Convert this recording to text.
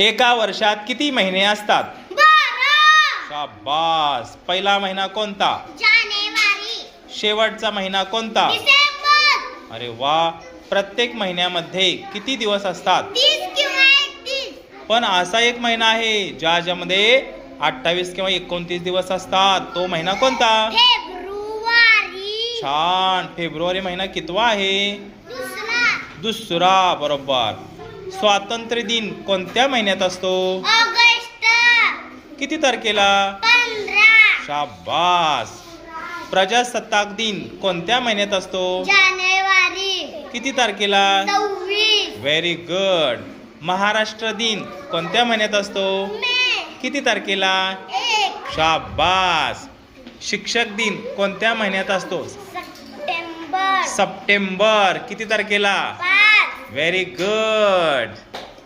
एका वर्षात किती महिने असतात? 12. शाबास. पहिला महिना कोणता? जानेवारी. शेवटचा महिना कोणता? डिसेंबर. अरे वा. प्रत्येक महिन्यामध्ये किती दिवस असतात? 30 किंवा 31. पण असा एक महिना आहे ज्यामध्ये 28 किंवा 29 दिवस असतात. तो महिना कोणता? फेब्रुवारी. छान. फेब्रुवारी महिना कितवा आहे? दुसरा. बरोबर. स्वातंत्र्य दिन कोणत्या महिन्यात असतो? ऑगस्ट. किती तारखेला? 15. शाबास. प्रजासत्ताक दिन कोणत्या महिन्यात असतो? जानेवारी. किती तारखेला? 26. Very good. महाराष्ट्र दिन कोणत्या महिन्यात असतो? मे. किती तारखेला? 1. शाबास. शिक्षक दिन कोणत्या महिन्यात असतो? सप्टेंबर. सप्टेंबर. किती तारखेला? 5. Very good.